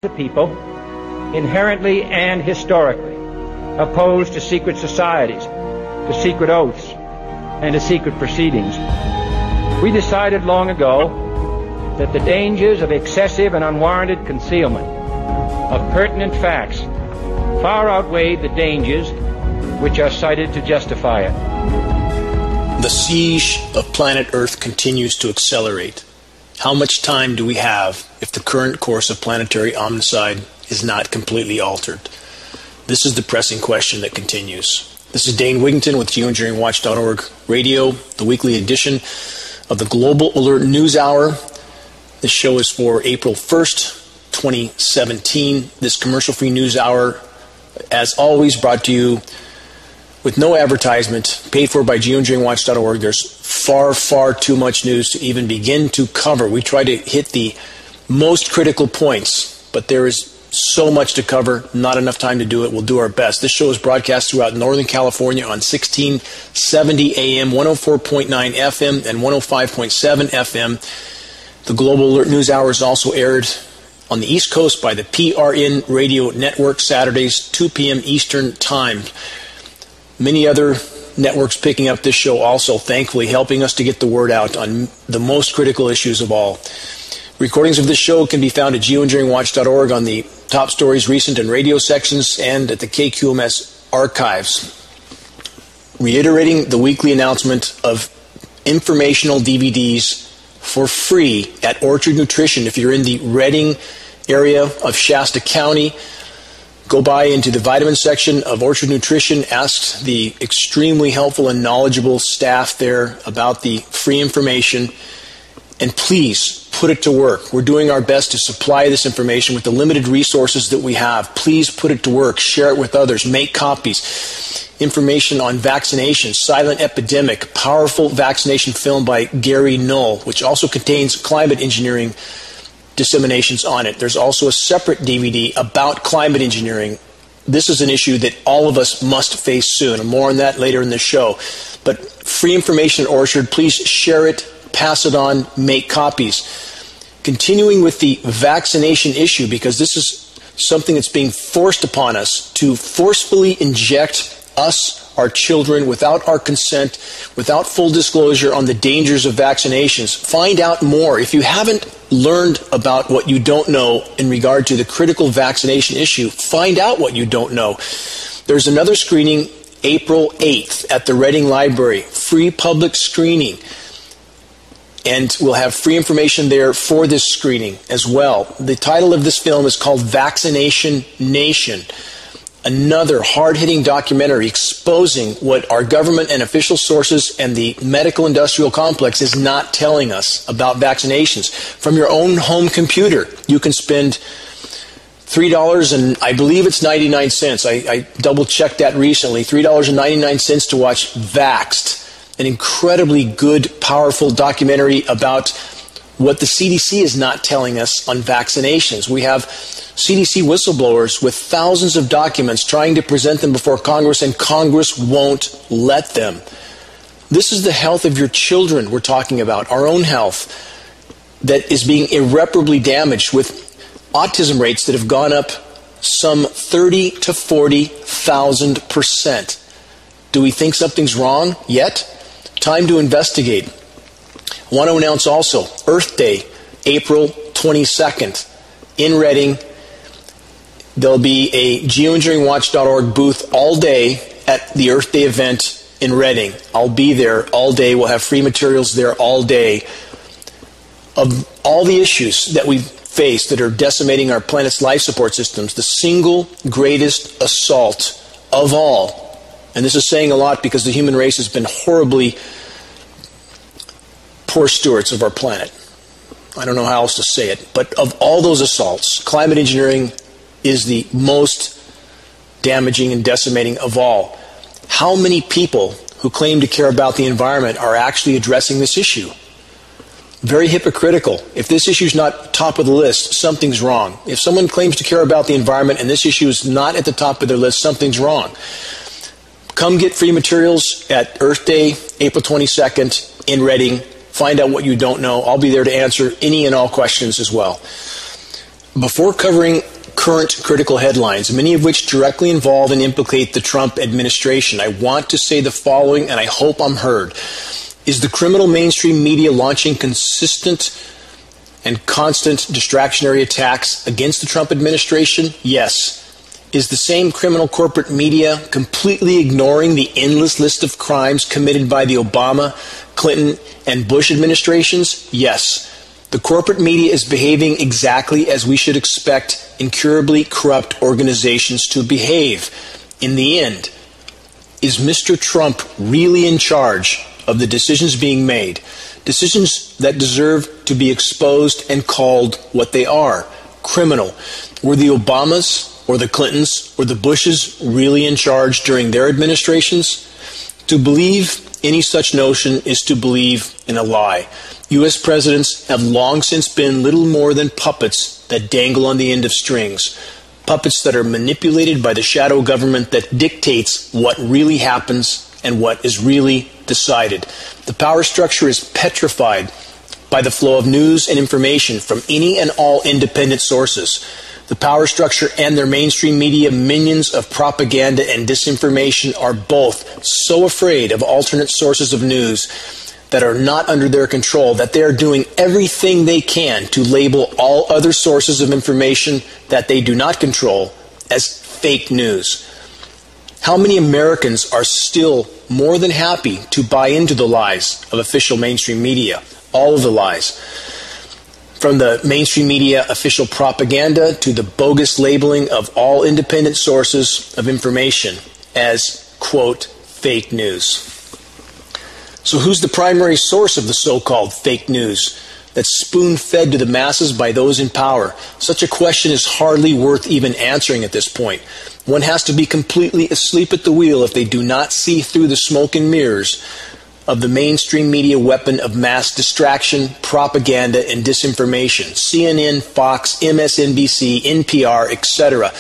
The people, inherently and historically, opposed to secret societies, to secret oaths, and to secret proceedings. We decided long ago that the dangers of excessive and unwarranted concealment of pertinent facts far outweighed the dangers which are cited to justify it. The siege of planet Earth continues to accelerate. How much time do we have if the current course of planetary omnicide is not completely altered? This is the pressing question that continues. This is Dane Wigington with GeoEngineeringWatch.org Radio, the weekly edition of the Global Alert News Hour. This show is for April 1st, 2017. This commercial-free news hour, as always, brought to you with no advertisement, paid for by GeoEngineeringWatch.org. There's far too much news to even begin to cover. We try to hit the most critical points, but there is so much to cover, not enough time to do it. We'll do our best. This show is broadcast throughout Northern California on 1670 AM, 104.9 FM, and 105.7 FM. The Global Alert News Hour is also aired on the East Coast by the PRN Radio Network, Saturdays, 2 p.m. Eastern Time. Many other networks picking up this show also, thankfully, helping us to get the word out on the most critical issues of all. Recordings of this show can be found at GeoEngineeringWatch.org on the top stories, recent, and radio sections, and at the KQMS archives. Reiterating the weekly announcement of informational DVDs for free at Orchard Nutrition. If you're in the Redding area of Shasta County, go by into the vitamin section of Orchard Nutrition, ask the extremely helpful and knowledgeable staff there about the free information, and please put it to work. We're doing our best to supply this information with the limited resources that we have. Please put it to work. Share it with others. Make copies. Information on vaccination, silent epidemic, powerful vaccination film by Gary Null, which also contains climate engineering disseminations on it. There's also a separate DVD about climate engineering. This is an issue that all of us must face soon, and more on that later in the show. But free information at Orchard, please share it, pass it on, make copies. Continuing with the vaccination issue, because this is something that's being forced upon us to forcefully inject us, our children, without our consent, without full disclosure on the dangers of vaccinations. Find out more. If you haven't learned about what you don't know in regard to the critical vaccination issue, find out what you don't know. There's another screening April 8th at the Redding Library, free public screening. And we'll have free information there for this screening as well. The title of this film is called Vaccination Nation. Another hard-hitting documentary exposing what our government and official sources and the medical industrial complex is not telling us about vaccinations. From your own home computer, you can spend $3 and I believe it's 99 cents. I double-checked that recently. $3.99 to watch Vaxxed, an incredibly good, powerful documentary about what the CDC is not telling us on vaccinations. We have CDC whistleblowers with thousands of documents trying to present them before Congress, and Congress won't let them. This is the health of your children we're talking about, our own health, that is being irreparably damaged with autism rates that have gone up some 30 to 40,000%. Do we think something's wrong yet? Time to investigate. I want to announce also Earth Day, April 22nd, in Redding. There'll be a GeoEngineeringWatch.org booth all day at the Earth Day event in Redding. I'll be there all day. We'll have free materials there all day. Of all the issues that we've faced that are decimating our planet's life support systems, the single greatest assault of all, and this is saying a lot because the human race has been horribly poor stewards of our planet. I don't know how else to say it, but of all those assaults, climate engineering is the most damaging and decimating of all. How many people who claim to care about the environment are actually addressing this issue? Very hypocritical. If this issue is not top of the list, something's wrong. If someone claims to care about the environment and this issue is not at the top of their list, something's wrong. Come get free materials at Earth Day, April 22nd in Redding. Find out what you don't know. I'll be there to answer any and all questions as well. Before covering current critical headlines, many of which directly involve and implicate the Trump administration, I want to say the following, and I hope I'm heard. Is the criminal mainstream media launching consistent and constant distractionary attacks against the Trump administration? Yes. Is the same criminal corporate media completely ignoring the endless list of crimes committed by the Obama, Clinton, and Bush administrations? Yes. The corporate media is behaving exactly as we should expect incurably corrupt organizations to behave. In the end, is Mr. Trump really in charge of the decisions being made? Decisions that deserve to be exposed and called what they are: criminal. Were the Obamas or the Clintons or the Bushes really in charge during their administrations? To believe any such notion is to believe in a lie. U.S. presidents have long since been little more than puppets that dangle on the end of strings. Puppets that are manipulated by the shadow government that dictates what really happens and what is really decided. The power structure is petrified by the flow of news and information from any and all independent sources. The power structure and their mainstream media minions of propaganda and disinformation are both so afraid of alternate sources of news that are not under their control that they are doing everything they can to label all other sources of information that they do not control as fake news. How many Americans are still more than happy to buy into the lies of official mainstream media? All of the lies. From the mainstream media official propaganda to the bogus labeling of all independent sources of information as, quote, fake news. So who's the primary source of the so-called fake news that's spoon-fed to the masses by those in power? Such a question is hardly worth even answering at this point. One has to be completely asleep at the wheel if they do not see through the smoke and mirrors of the mainstream media weapon of mass distraction, propaganda, and disinformation. CNN, Fox, MSNBC, NPR, etc.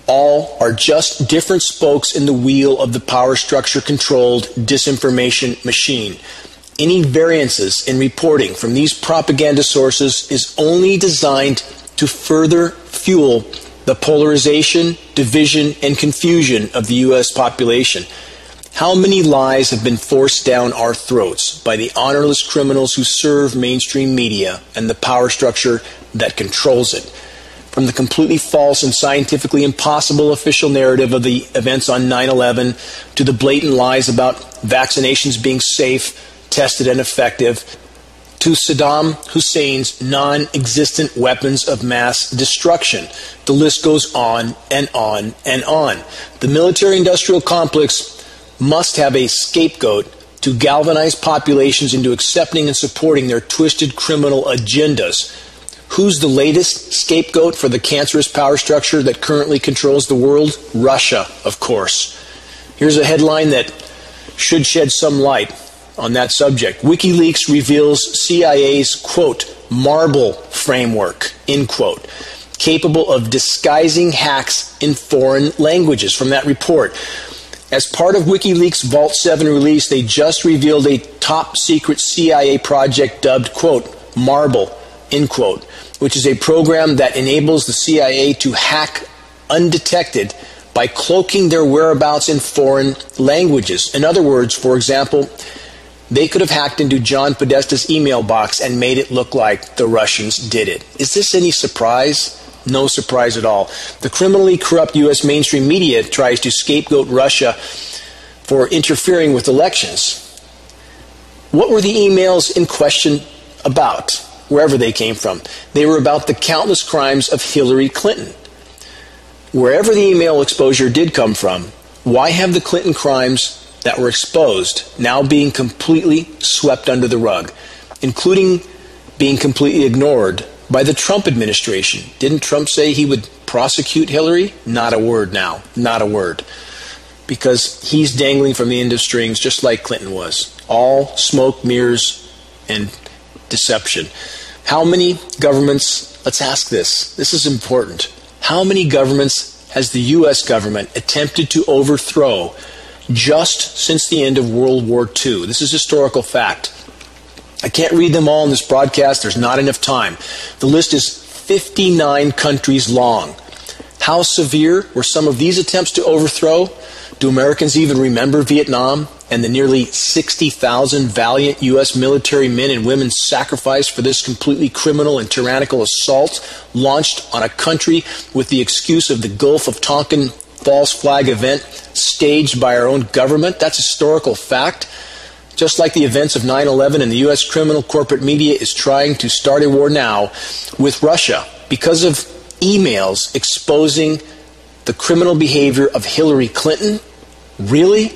All are just different spokes in the wheel of the power structure-controlled disinformation machine. Any variances in reporting from these propaganda sources is only designed to further fuel the polarization, division, and confusion of the U.S. population. How many lies have been forced down our throats by the honorless criminals who serve mainstream media and the power structure that controls it? From the completely false and scientifically impossible official narrative of the events on 9/11 to the blatant lies about vaccinations being safe, tested, and effective, to Saddam Hussein's non-existent weapons of mass destruction. The list goes on and on and on. The military-industrial complex must have a scapegoat to galvanize populations into accepting and supporting their twisted criminal agendas. Who's the latest scapegoat for the cancerous power structure that currently controls the world? Russia, of course. Here's a headline that should shed some light on that subject. WikiLeaks reveals CIA's, quote, marble framework, end quote, capable of disguising hacks in foreign languages. From that report, as part of WikiLeaks' Vault 7 release, they just revealed a top-secret CIA project dubbed, quote, Marble, end quote, which is a program that enables the CIA to hack undetected by cloaking their whereabouts in foreign languages. In other words, for example, they could have hacked into John Podesta's email box and made it look like the Russians did it. Is this any surprise? No surprise at all. The criminally corrupt U.S. mainstream media tries to scapegoat Russia for interfering with elections. What were the emails in question about, wherever they came from? They were about the countless crimes of Hillary Clinton. Wherever the email exposure did come from, why have the Clinton crimes that were exposed now being completely swept under the rug, including being completely ignored by the Trump administration? Didn't Trump say he would prosecute Hillary? Not a word now. Not a word. Because he's dangling from the end of strings just like Clinton was. All smoke, mirrors, and deception. How many governments, let's ask this. This is important. How many governments has the U.S. government attempted to overthrow just since the end of World War II? This is historical fact. I can't read them all in this broadcast. There's not enough time. The list is 59 countries long. How severe were some of these attempts to overthrow? Do Americans even remember Vietnam and the nearly 60,000 valiant U.S. military men and women sacrificed for this completely criminal and tyrannical assault launched on a country with the excuse of the Gulf of Tonkin false flag event staged by our own government? That's historical fact. Just like the events of 9/11, and the U.S. criminal corporate media is trying to start a war now with Russia because of emails exposing the criminal behavior of Hillary Clinton? Really?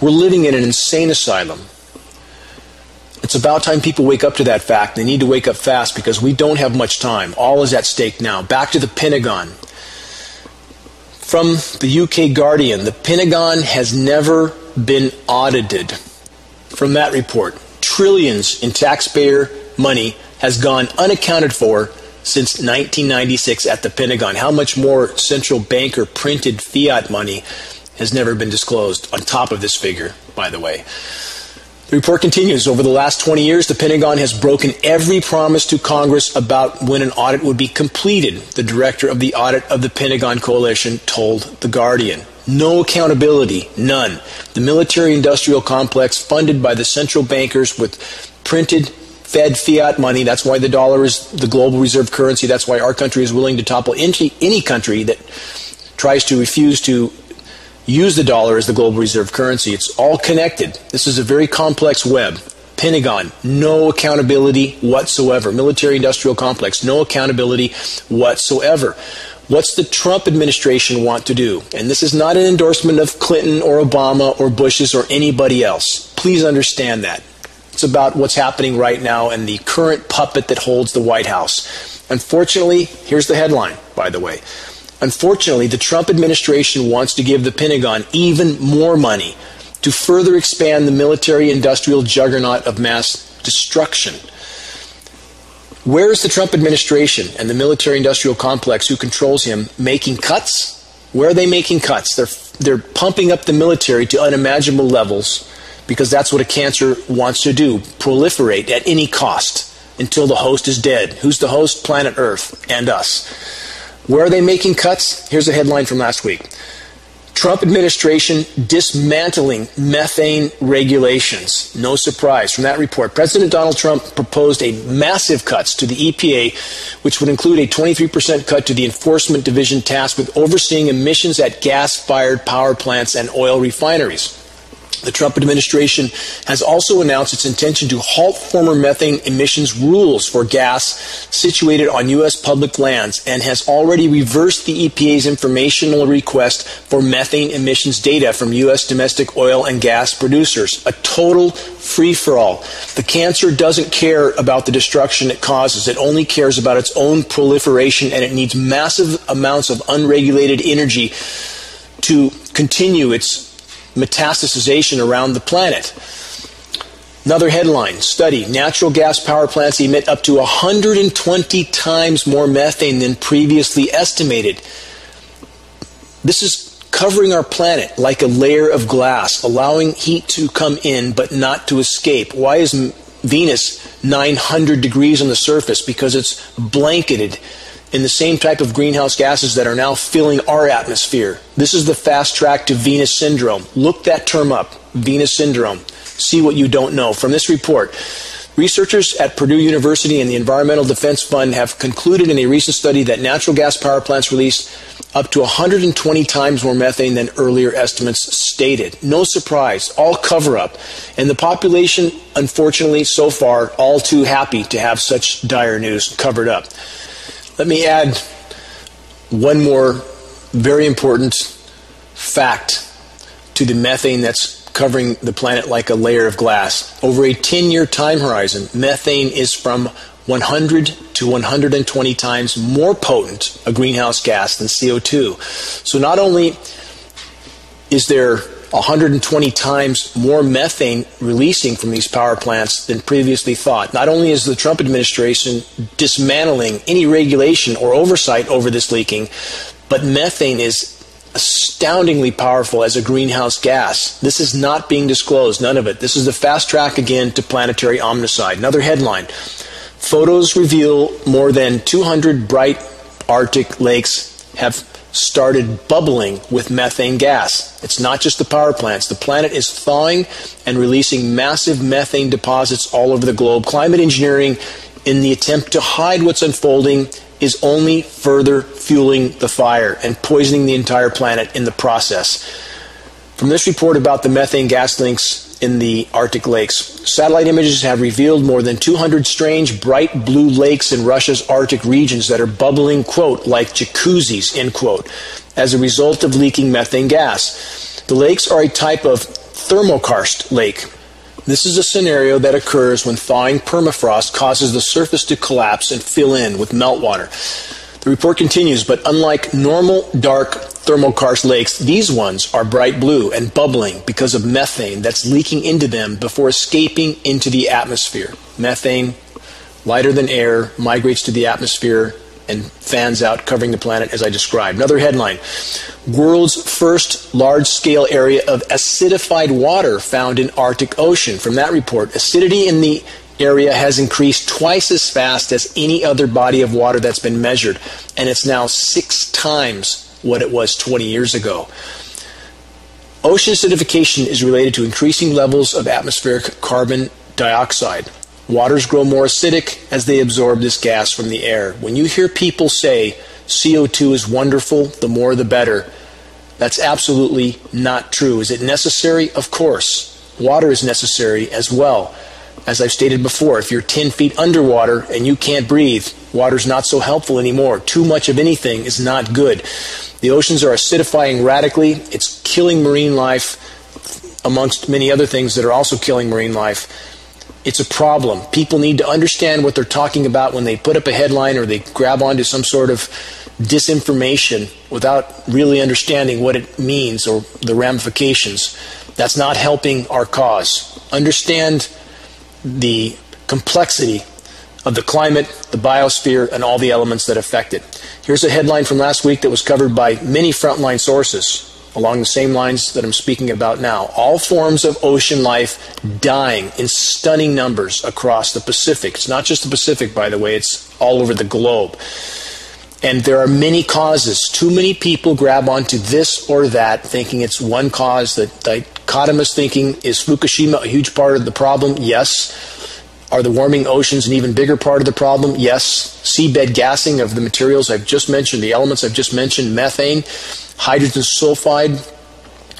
We're living in an insane asylum. It's about time people wake up to that fact. They need to wake up fast because we don't have much time. All is at stake now. Back to the Pentagon. From the UK Guardian, the Pentagon has never been audited. From that report, trillions in taxpayer money has gone unaccounted for since 1996 at the Pentagon. How much more central banker printed fiat money has never been disclosed on top of this figure, by the way. The report continues. Over the last 20 years, the Pentagon has broken every promise to Congress about when an audit would be completed. The director of the audit of the Pentagon Coalition told The Guardian. No accountability, none. The military-industrial complex funded by the central bankers with printed Fed fiat money. That's why the dollar is the global reserve currency. That's why our country is willing to topple any country that tries to refuse to use the dollar as the global reserve currency. It's all connected. This is a very complex web. Pentagon, no accountability whatsoever. Military-industrial complex, no accountability whatsoever. What's the Trump administration want to do? And this is not an endorsement of Clinton or Obama or Bush's or anybody else. Please understand that. It's about what's happening right now and the current puppet that holds the White House. Unfortunately, here's the headline, by the way. Unfortunately, the Trump administration wants to give the Pentagon even more money to further expand the military-industrial juggernaut of mass destruction. Where is the Trump administration and the military-industrial complex who controls him making cuts? Where are they making cuts? They're pumping up the military to unimaginable levels because that's what a cancer wants to do, proliferate at any cost until the host is dead. Who's the host? Planet Earth and us. Where are they making cuts? Here's a headline from last week. Trump administration dismantling methane regulations. No surprise from that report. President Donald Trump proposed a massive cuts to the EPA, which would include a 23% cut to the Enforcement Division tasked with overseeing emissions at gas-fired power plants and oil refineries. The Trump administration has also announced its intention to halt former methane emissions rules for gas situated on U.S. public lands and has already reversed the EPA's informational request for methane emissions data from U.S. domestic oil and gas producers. A total free-for-all. The cancer doesn't care about the destruction it causes. It only cares about its own proliferation, and it needs massive amounts of unregulated energy to continue its metastasization around the planet. Another headline, study, natural gas power plants emit up to 120 times more methane than previously estimated. This is covering our planet like a layer of glass, allowing heat to come in but not to escape. Why is Venus 900 degrees on the surface? Because it's blanketed in the same type of greenhouse gases that are now filling our atmosphere. This is the fast track to Venus syndrome. Look that term up, Venus syndrome. See what you don't know. From this report, researchers at Purdue University and the Environmental Defense Fund have concluded in a recent study that natural gas power plants release up to 120 times more methane than earlier estimates stated. No surprise, all cover-up. And the population, unfortunately, so far, all too happy to have such dire news covered up. Let me add one more very important fact to the methane that's covering the planet like a layer of glass. Over a 10-year time horizon, methane is from 100 to 120 times more potent a greenhouse gas than CO2. So not only is there 120 times more methane releasing from these power plants than previously thought. Not only is the Trump administration dismantling any regulation or oversight over this leaking, but methane is astoundingly powerful as a greenhouse gas. This is not being disclosed, none of it. This is the fast track again to planetary omnicide. Another headline, Photos reveal more than 200 bright Arctic lakes have started bubbling with methane gas. It's not just the power plants. The planet is thawing and releasing massive methane deposits all over the globe. Climate engineering, in the attempt to hide what's unfolding, is only further fueling the fire and poisoning the entire planet in the process. From this report about the methane gas links in the Arctic lakes, satellite images have revealed more than 200 strange bright blue lakes in Russia's Arctic regions that are bubbling, quote, like jacuzzis, end quote, as a result of leaking methane gas. The lakes are a type of thermokarst lake. This is a scenario that occurs when thawing permafrost causes the surface to collapse and fill in with meltwater. The report continues, but unlike normal dark thermokarst lakes, these ones are bright blue and bubbling because of methane that's leaking into them before escaping into the atmosphere. Methane, lighter than air, migrates to the atmosphere and fans out, covering the planet as I described. Another headline, world's first large-scale area of acidified water found in Arctic Ocean. From that report, acidity in the area has increased twice as fast as any other body of water that's been measured, and it's now 6 times what it was 20 years ago. Ocean acidification is related to increasing levels of atmospheric carbon dioxide. Waters grow more acidic as they absorb this gas from the air. When you hear people say CO2 is wonderful, the more the better, that's absolutely not true. Is it necessary? Of course. Water is necessary as well. As I've stated before, if you're 10 feet underwater and you can't breathe, water's not so helpful anymore. Too much of anything is not good. The oceans are acidifying radically. It's killing marine life, amongst many other things that are also killing marine life. It's a problem. People need to understand what they're talking about when they put up a headline or they grab onto some sort of disinformation without really understanding what it means or the ramifications. That's not helping our cause. Understand the complexity of the climate, the biosphere, and all the elements that affect it. Here's a headline from last week that was covered by many frontline sources along the same lines that I'm speaking about now. All forms of ocean life dying in stunning numbers across the Pacific. It's not just the Pacific, by the way, it's all over the globe. And there are many causes. Too many people grab onto this or that, thinking it's one cause. The dichotomous thinking, is Fukushima a huge part of the problem? Yes. Are the warming oceans an even bigger part of the problem? Yes. Seabed gassing of the materials I've just mentioned, the elements I've just mentioned, methane, hydrogen sulfide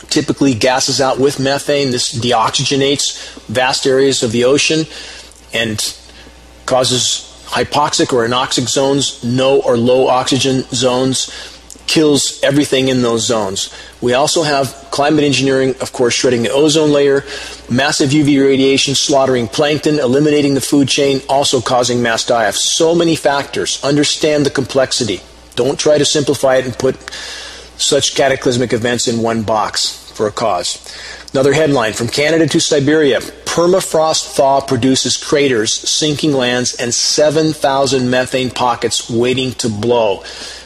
typically gases out with methane. This deoxygenates vast areas of the ocean and causes hypoxic or anoxic zones, no or low oxygen zones, kills everything in those zones. We also have climate engineering, of course, shredding the ozone layer, massive UV radiation slaughtering plankton, eliminating the food chain, also causing mass die-off. So many factors. Understand the complexity. Don't try to simplify it and put such cataclysmic events in one box for a cause. Another headline, from Canada to Siberia, permafrost thaw produces craters, sinking lands, and 7,000 methane pockets waiting to blow.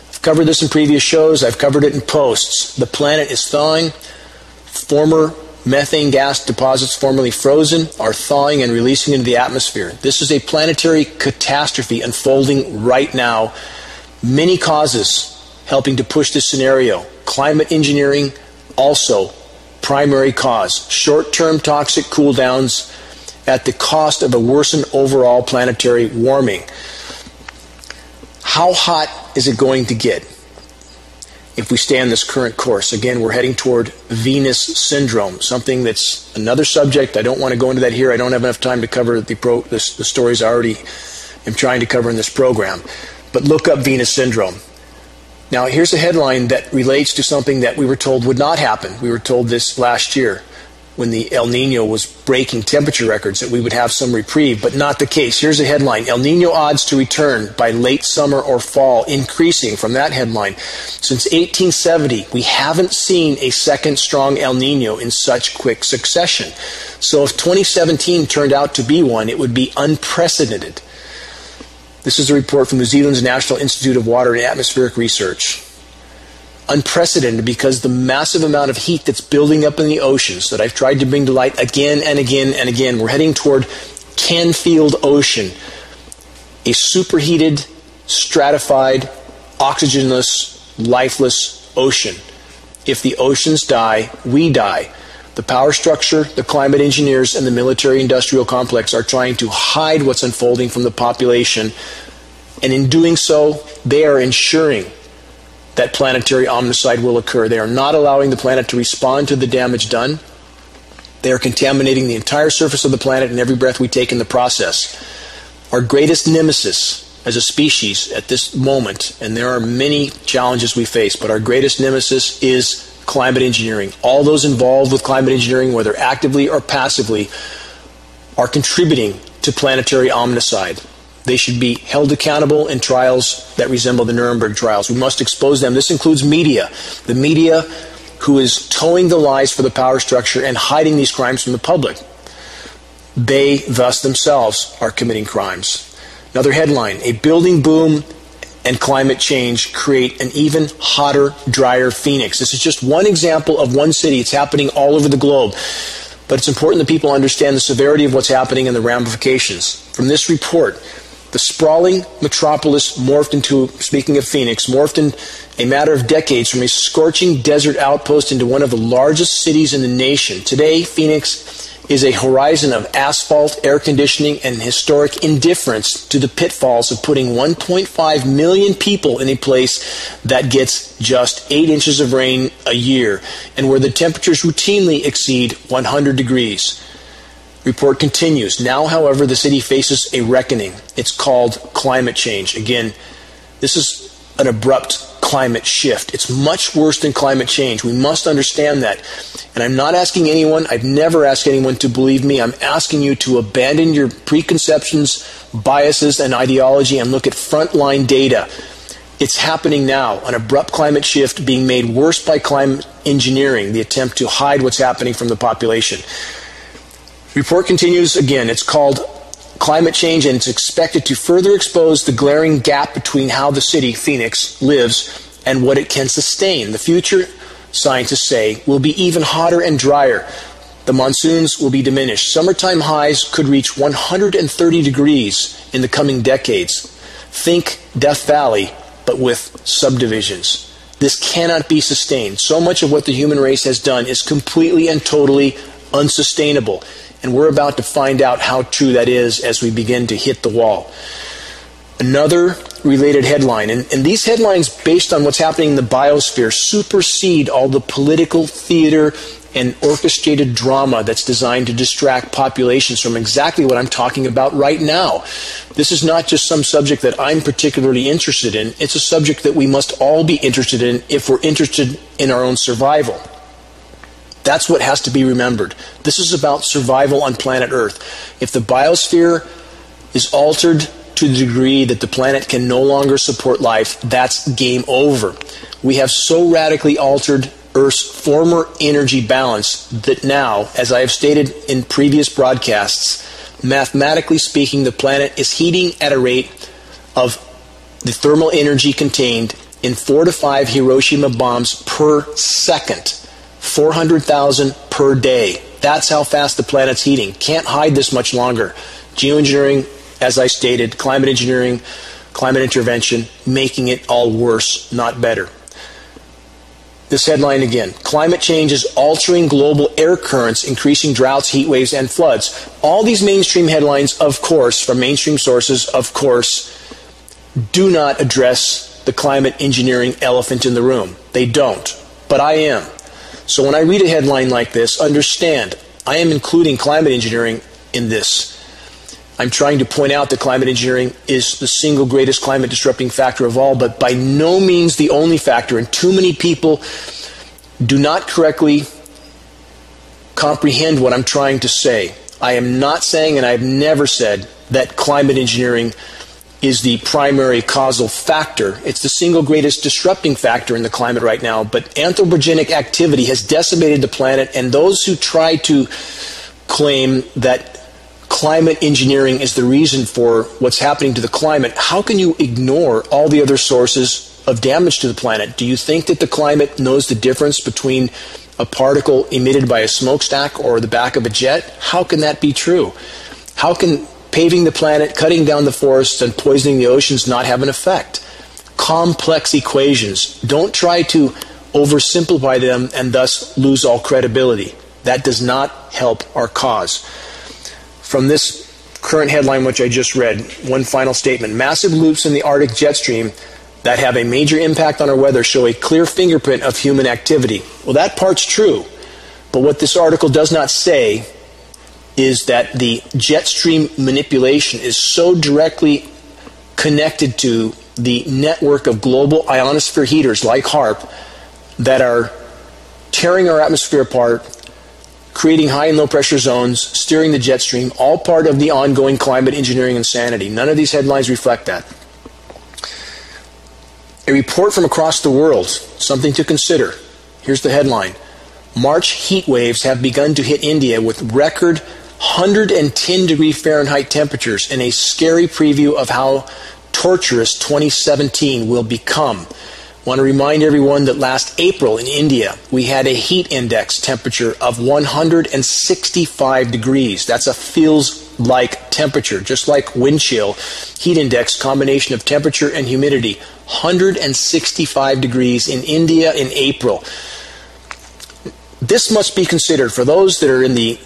I've covered this in previous shows. I've covered it in posts. The planet is thawing. Former methane gas deposits, formerly frozen, are thawing and releasing into the atmosphere. This is a planetary catastrophe unfolding right now. Many causes helping to push this scenario. Climate engineering, also primary cause. Short-term toxic cooldowns at the cost of a worsened overall planetary warming. How hot is it going to get if we stay on this current course? Again, we're heading toward Venus syndrome, something that's another subject. I don't want to go into that here. I don't have enough time to cover the stories I already am trying to cover in this program. But look up Venus syndrome. Now, here's a headline that relates to something that we were told would not happen. We were told this last year when the El Nino was breaking temperature records, that we would have some reprieve, but not the case. Here's a headline, El Nino odds to return by late summer or fall, increasing from that headline. Since 1870, we haven't seen a second strong El Nino in such quick succession. So if 2017 turned out to be one, it would be unprecedented. This is a report from New Zealand's National Institute of Water and Atmospheric Research. Unprecedented because the massive amount of heat that's building up in the oceans that I've tried to bring to light again and again and again. We're heading toward Canfield Ocean. a superheated, stratified, oxygenless, lifeless ocean. If the oceans die, we die. The power structure, the climate engineers, and the military-industrial complex are trying to hide what's unfolding from the population, and in doing so, they are ensuring that planetary omnicide will occur. They are not allowing the planet to respond to the damage done. They are contaminating the entire surface of the planet and every breath we take in the process. Our greatest nemesis as a species at this moment, and there are many challenges we face, but our greatest nemesis is climate engineering. All those involved with climate engineering, whether actively or passively, are contributing to planetary omnicide. They should be held accountable in trials that resemble the Nuremberg trials. We must expose them. This includes media. The media who is towing the lies for the power structure and hiding these crimes from the public. They, thus themselves, are committing crimes. Another headline, a building boom and climate change create an even hotter, drier Phoenix. This is just one example of one city. It's happening all over the globe. But it's important that people understand the severity of what's happening and the ramifications. From this report, the sprawling metropolis morphed into, speaking of Phoenix, morphed in a matter of decades from a scorching desert outpost into one of the largest cities in the nation. Today, Phoenix is a horizon of asphalt, air conditioning, and historic indifference to the pitfalls of putting 1.5 million people in a place that gets just 8 inches of rain a year and where the temperatures routinely exceed 100 degrees. Report continues. Now, however, the city faces a reckoning. It's called climate change. Again, this is an abrupt climate shift. It's much worse than climate change. We must understand that. And I'm not asking anyone, I've never asked anyone to believe me. I'm asking you to abandon your preconceptions, biases, and ideology and look at frontline data. It's happening now. An abrupt climate shift being made worse by climate engineering, the attempt to hide what's happening from the population. Report continues again. It's called climate change, and it's expected to further expose the glaring gap between how the city, Phoenix, lives and what it can sustain. The future, scientists say, will be even hotter and drier. The monsoons will be diminished. Summertime highs could reach 130 degrees in the coming decades. Think Death Valley, but with subdivisions. This cannot be sustained. So much of what the human race has done is completely and totally unsustainable. And we're about to find out how true that is as we begin to hit the wall. Another related headline, and these headlines based on what's happening in the biosphere supersede all the political theater and orchestrated drama that's designed to distract populations from exactly what I'm talking about right now. This is not just some subject that I'm particularly interested in. It's a subject that we must all be interested in if we're interested in our own survival. That's what has to be remembered. This is about survival on planet Earth. If the biosphere is altered to the degree that the planet can no longer support life, that's game over. We have so radically altered Earth's former energy balance that now, as I have stated in previous broadcasts, mathematically speaking, the planet is heating at a rate of the thermal energy contained in 4 to 5 Hiroshima bombs per second. 400,000 per day. That's how fast the planet's heating. Can't hide this much longer. Geoengineering, as I stated, climate engineering, climate intervention, making it all worse, not better. This headline again. Climate change is altering global air currents, increasing droughts, heat waves, and floods. All these mainstream headlines, of course, from mainstream sources, of course, do not address the climate engineering elephant in the room. They don't. But I am. So when I read a headline like this, understand, I am including climate engineering in this. I'm trying to point out that climate engineering is the single greatest climate disrupting factor of all, but by no means the only factor, and too many people do not correctly comprehend what I'm trying to say. I am not saying, and I've never said, that climate engineering is the primary causal factor. It's the single greatest disrupting factor in the climate right now, but anthropogenic activity has decimated the planet, and those who try to claim that climate engineering is the reason for what's happening to the climate, how can you ignore all the other sources of damage to the planet? Do you think that the climate knows the difference between a particle emitted by a smokestack or the back of a jet? How can that be true? How can paving the planet, cutting down the forests, and poisoning the oceans not have an effect. Complex equations. Don't try to oversimplify them and thus lose all credibility. That does not help our cause. From this current headline, which I just read, one final statement. Massive loops in the Arctic jet stream that have a major impact on our weather show a clear fingerprint of human activity. Well, that part's true. But what this article does not say is that the jet stream manipulation is so directly connected to the network of global ionosphere heaters like HAARP that are tearing our atmosphere apart, creating high and low pressure zones, steering the jet stream, all part of the ongoing climate engineering insanity. None of these headlines reflect that. A report from across the world, something to consider. Here's the headline. March heat waves have begun to hit India with record 110 degree Fahrenheit temperatures in a scary preview of how torturous 2017 will become. I want to remind everyone that last April in India, we had a heat index temperature of 165 degrees. That's a feels-like temperature, just like wind chill. Heat index, combination of temperature and humidity, 165 degrees in India in April. This must be considered for those that are in the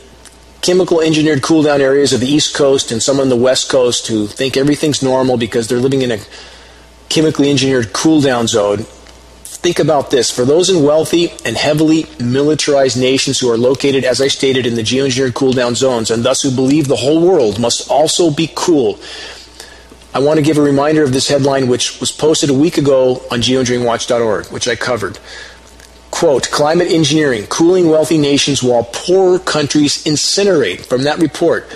chemical engineered cool down areas of the East Coast and some on the West Coast who think everything's normal because they're living in a chemically engineered cool down zone. Think about this. For those in wealthy and heavily militarized nations who are located, as I stated, in the geoengineered cool down zones, and thus who believe the whole world must also be cool, I want to give a reminder of this headline, which was posted a week ago on geoengineeringwatch.org, which I covered. Quote, climate engineering, cooling wealthy nations while poorer countries incinerate. From that report,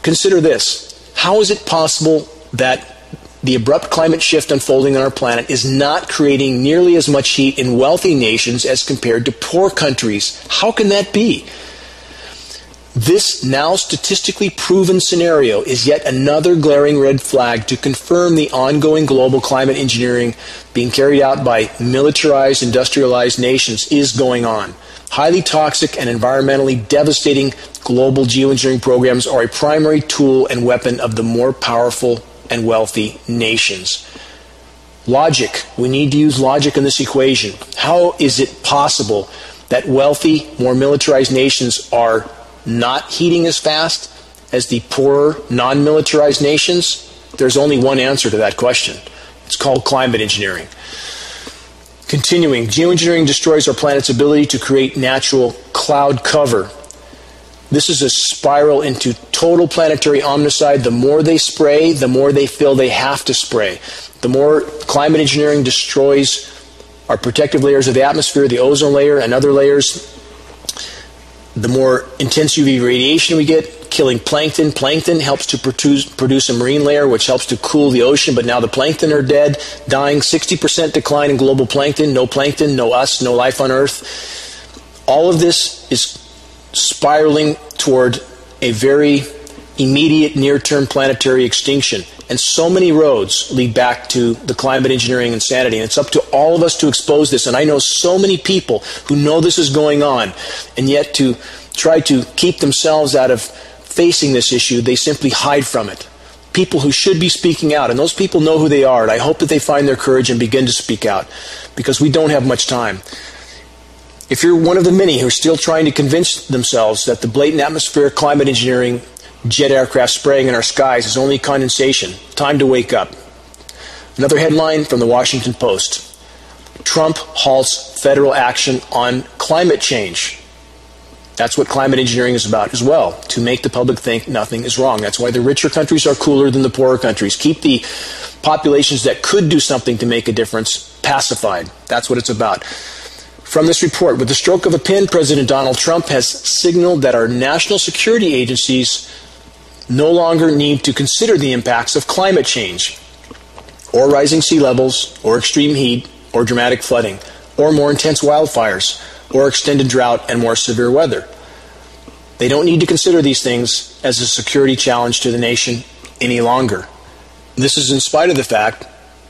consider this. How is it possible that the abrupt climate shift unfolding on our planet is not creating nearly as much heat in wealthy nations as compared to poor countries? How can that be? This now statistically proven scenario is yet another glaring red flag to confirm the ongoing global climate engineering being carried out by militarized, industrialized nations is going on. Highly toxic and environmentally devastating global geoengineering programs are a primary tool and weapon of the more powerful and wealthy nations. Logic. We need to use logic in this equation. How is it possible that wealthy, more militarized nations are not heating as fast as the poorer, non-militarized nations? There's only one answer to that question. It's called climate engineering. Continuing, geoengineering destroys our planet's ability to create natural cloud cover. This is a spiral into total planetary omnicide. The more they spray, the more they feel they have to spray. The more climate engineering destroys our protective layers of the atmosphere, the ozone layer and other layers, the more intense UV radiation we get, killing plankton. Plankton helps to produce a marine layer, which helps to cool the ocean, but now the plankton are dead, dying. 60% decline in global plankton, no us, no life on Earth. All of this is spiraling toward a very immediate near-term planetary extinction. And so many roads lead back to the climate engineering insanity. And it's up to all of us to expose this. And I know so many people who know this is going on, and yet to try to keep themselves out of facing this issue, they simply hide from it. People who should be speaking out, and those people know who they are, and I hope that they find their courage and begin to speak out, because we don't have much time. If you're one of the many who are still trying to convince themselves that the blatant atmospheric climate engineering, jet aircraft spraying in our skies is only condensation, time to wake up. Another headline from the Washington Post. Trump halts federal action on climate change. That's what climate engineering is about as well, to make the public think nothing is wrong. That's why the richer countries are cooler than the poorer countries. Keep the populations that could do something to make a difference pacified. That's what it's about. From this report, with the stroke of a pen, President Donald Trump has signaled that our national security agencies no longer need to consider the impacts of climate change, or rising sea levels, or extreme heat, or dramatic flooding, or more intense wildfires, or extended drought and more severe weather. They don't need to consider these things as a security challenge to the nation any longer. This is in spite of the fact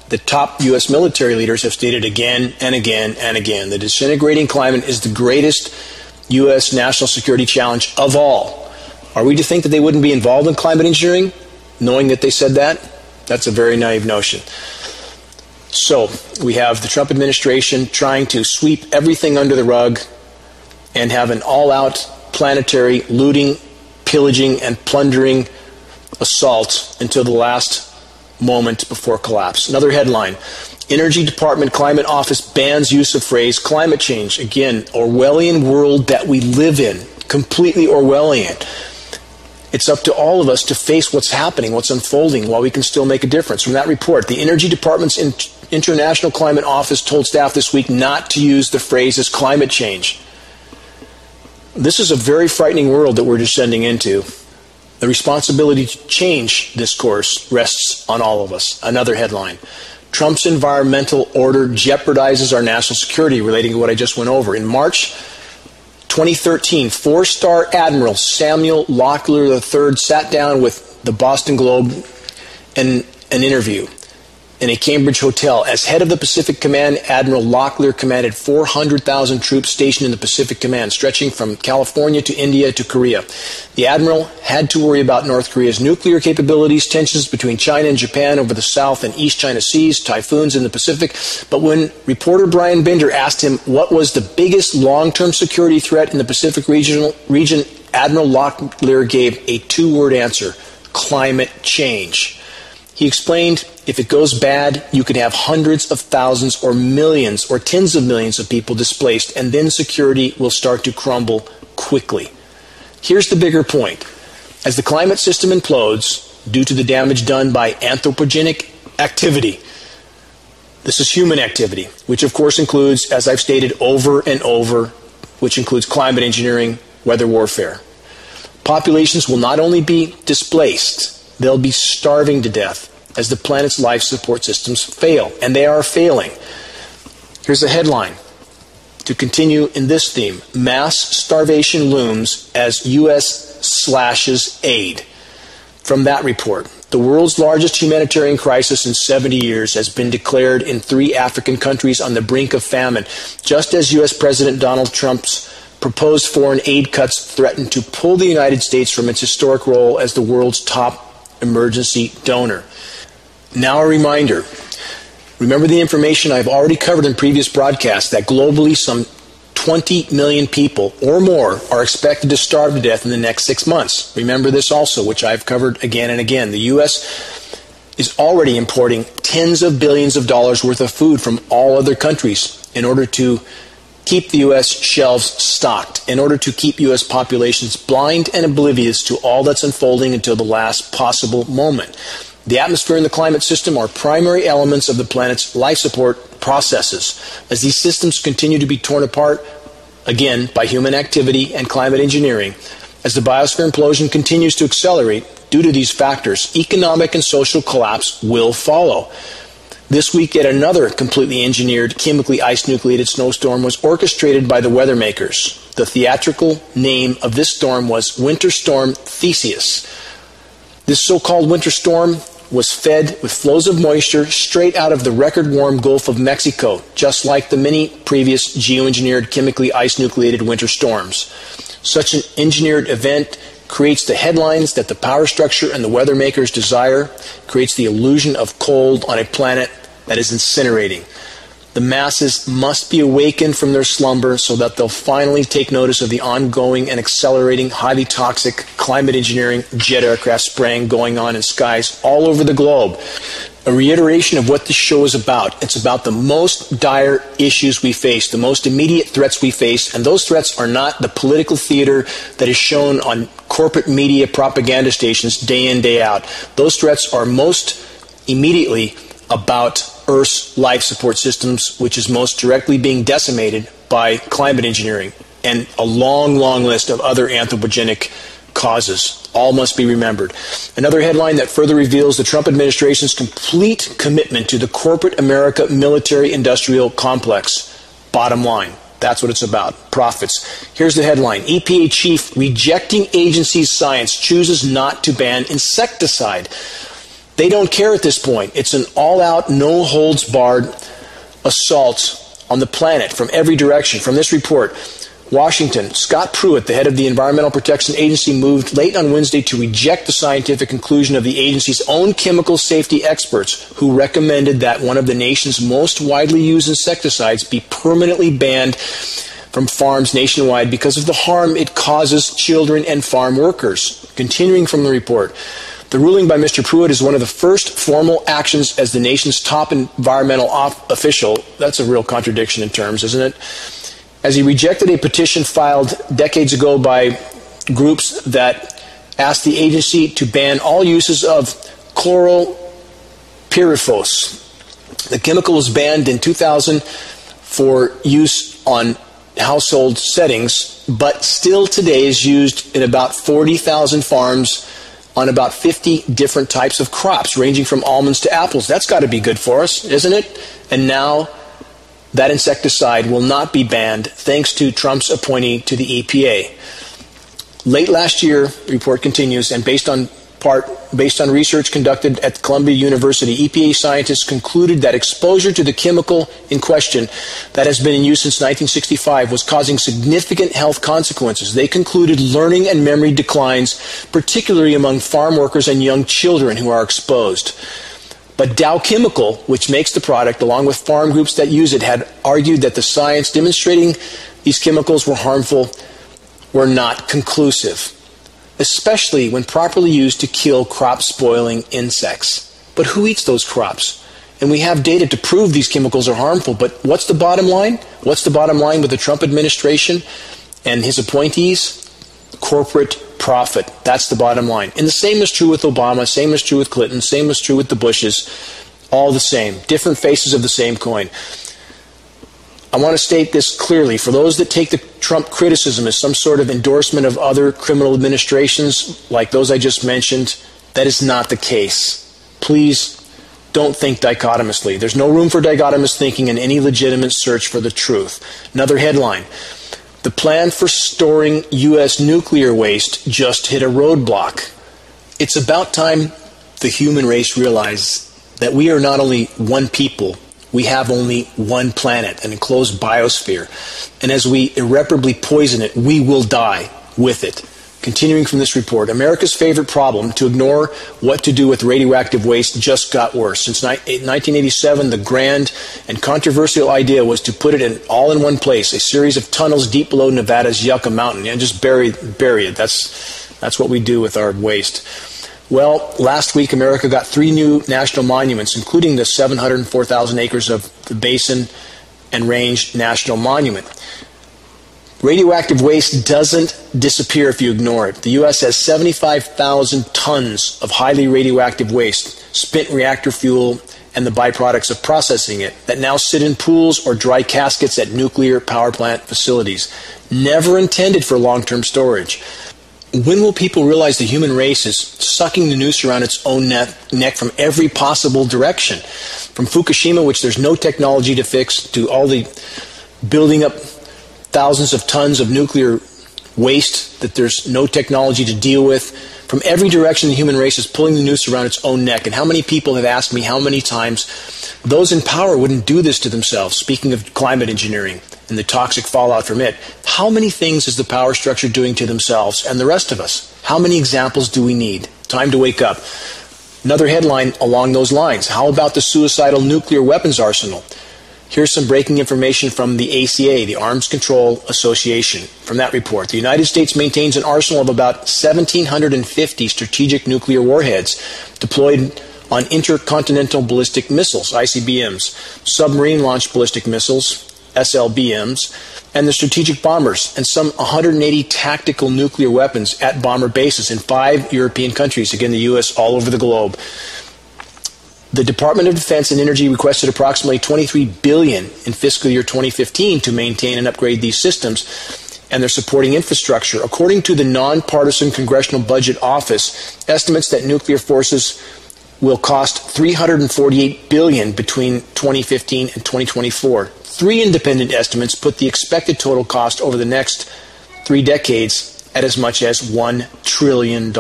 that top U.S. military leaders have stated again and again and again the disintegrating climate is the greatest U.S. national security challenge of all. Are we to think that they wouldn't be involved in climate engineering, knowing that they said that? That's a very naive notion. So we have the Trump administration trying to sweep everything under the rug and have an all-out planetary looting, pillaging, and plundering assault until the last moment before collapse. Another headline, Energy Department Climate Office bans use of phrase climate change. Again, Orwellian world that we live in, completely Orwellian. It's up to all of us to face what's happening, what's unfolding, while we can still make a difference. From that report, the Energy Department's International Climate Office told staff this week not to use the phrases climate change. This is a very frightening world that we're descending into. The responsibility to change this course rests on all of us. Another headline, Trump's environmental order jeopardizes our national security, relating to what I just went over. In March 2013, four-star Admiral Samuel Locklear III sat down with the Boston Globe in an interview in a Cambridge hotel. As head of the Pacific Command, Admiral Locklear commanded 400,000 troops stationed in the Pacific Command, stretching from California to India to Korea. The Admiral had to worry about North Korea's nuclear capabilities, tensions between China and Japan over the South and East China Seas, typhoons in the Pacific. But when reporter Brian Binder asked him what was the biggest long-term security threat in the Pacific region, Admiral Locklear gave a two-word answer, climate change. He explained, if it goes bad, you could have hundreds of thousands or millions or tens of millions of people displaced, and then security will start to crumble quickly. Here's the bigger point. As the climate system implodes due to the damage done by anthropogenic activity, this is human activity, which of course includes, as I've stated over and over, which includes climate engineering, weather warfare. Populations will not only be displaced, they'll be starving to death as the planet's life support systems fail, and they are failing. Here's a headline to continue in this theme. Mass starvation looms as U.S. slashes aid. From that report, the world's largest humanitarian crisis in 70 years has been declared in 3 African countries on the brink of famine, just as U.S. President Donald Trump's proposed foreign aid cuts threaten to pull the United States from its historic role as the world's top emergency donor. Now a reminder, remember the information I've already covered in previous broadcasts that globally some 20 million people or more are expected to starve to death in the next 6 months. Remember this also, which I've covered again and again. The U.S. is already importing tens of billions of dollars worth of food from all other countries in order to keep the U.S. shelves stocked, in order to keep U.S. populations blind and oblivious to all that's unfolding until the last possible moment. The atmosphere and the climate system are primary elements of the planet's life support processes. As these systems continue to be torn apart, again, by human activity and climate engineering, as the biosphere implosion continues to accelerate due to these factors, economic and social collapse will follow. This week, yet another completely engineered, chemically ice-nucleated snowstorm was orchestrated by the weather makers. The theatrical name of this storm was Winter Storm Theseus. This so-called winter storm was fed with flows of moisture straight out of the record-warm Gulf of Mexico, just like the many previous geoengineered, chemically ice-nucleated winter storms. Such an engineered event creates the headlines that the power structure and the weather makers desire, creates the illusion of cold on a planet that is incinerating. The masses must be awakened from their slumber so that they'll finally take notice of the ongoing and accelerating, highly toxic climate engineering jet aircraft spraying going on in skies all over the globe. A reiteration of what this show is about. It's about the most dire issues we face, the most immediate threats we face, and those threats are not the political theater that is shown on corporate media propaganda stations day in, day out. Those threats are most immediately about Earth's life support systems, which is most directly being decimated by climate engineering, and a long, long list of other anthropogenic causes. All must be remembered. Another headline that further reveals the Trump administration's complete commitment to the corporate America military-industrial complex. Bottom line, that's what it's about. Profits. Here's the headline. EPA chief rejecting agency's science chooses not to ban insecticide. They don't care at this point. It's an all-out, no-holds-barred assault on the planet from every direction. From this report, Washington, Scott Pruitt, the head of the Environmental Protection Agency, moved late on Wednesday to reject the scientific conclusion of the agency's own chemical safety experts, who recommended that one of the nation's most widely used insecticides be permanently banned from farms nationwide because of the harm it causes children and farm workers. Continuing from the report, the ruling by Mr. Pruitt is one of the first formal actions as the nation's top environmental official. That's a real contradiction in terms, isn't it? As he rejected a petition filed decades ago by groups that asked the agency to ban all uses of chlorpyrifos. The chemical was banned in 2000 for use on household settings, but still today is used in about 40,000 farms on about 50 different types of crops, ranging from almonds to apples. That's got to be good for us, isn't it? And now that insecticide will not be banned thanks to Trump's appointee to the EPA. Late last year, the report continues, and based on research conducted at Columbia University, EPA scientists concluded that exposure to the chemical in question that has been in use since 1965 was causing significant health consequences. They concluded learning and memory declines, particularly among farm workers and young children who are exposed. But Dow Chemical, which makes the product, along with farm groups that use it, had argued that the science demonstrating these chemicals were harmful were not conclusive, especially when properly used to kill crop-spoiling insects. But who eats those crops? And we have data to prove these chemicals are harmful, but what's the bottom line? What's the bottom line with the Trump administration and his appointees? Corporate profit. That's the bottom line. And the same is true with Obama, same is true with Clinton, same is true with the Bushes. All the same. Different faces of the same coin. I want to state this clearly. For those that take the Trump criticism as some sort of endorsement of other criminal administrations, like those I just mentioned, that is not the case. Please don't think dichotomously. There's no room for dichotomous thinking in any legitimate search for the truth. Another headline. The plan for storing U.S. nuclear waste just hit a roadblock. It's about time the human race realizes that we are not only one people, we have only one planet, an enclosed biosphere. And as we irreparably poison it, we will die with it. Continuing from this report, America's favorite problem, to ignore what to do with radioactive waste, just got worse. Since 1987, the grand and controversial idea was to put it all in one place, a series of tunnels deep below Nevada's Yucca Mountain, and just bury it. That's what we do with our waste. Well, last week, America got 3 new national monuments, including the 704,000 acres of the Basin and Range National Monument. Radioactive waste doesn't disappear if you ignore it. The U.S. has 75,000 tons of highly radioactive waste, spent reactor fuel, and the byproducts of processing it, that now sit in pools or dry caskets at nuclear power plant facilities, never intended for long-term storage. When will people realize the human race is sucking the noose around its own neck from every possible direction? From Fukushima, which there's no technology to fix, to all the building up thousands of tons of nuclear waste that there's no technology to deal with. From every direction, the human race is pulling the noose around its own neck. And how many people have asked me how many times those in power wouldn't do this to themselves? Speaking of climate engineering and the toxic fallout from it, how many things is the power structure doing to themselves and the rest of us? How many examples do we need? Time to wake up. Another headline along those lines. How about the suicidal nuclear weapons arsenal? Here's some breaking information from the ACA, the Arms Control Association. From that report, the United States maintains an arsenal of about 1,750 strategic nuclear warheads deployed on intercontinental ballistic missiles, ICBMs, submarine-launched ballistic missiles, SLBMs, and the strategic bombers, and some 180 tactical nuclear weapons at bomber bases in 5 European countries, again the U.S., all over the globe. The Department of Defense and Energy requested approximately $23 billion in fiscal year 2015 to maintain and upgrade these systems and their supporting infrastructure. According to the Nonpartisan Congressional Budget Office, estimates that nuclear forces will cost $348 billion between 2015 and 2024. 3 independent estimates put the expected total cost over the next 3 decades at as much as $1 trillion.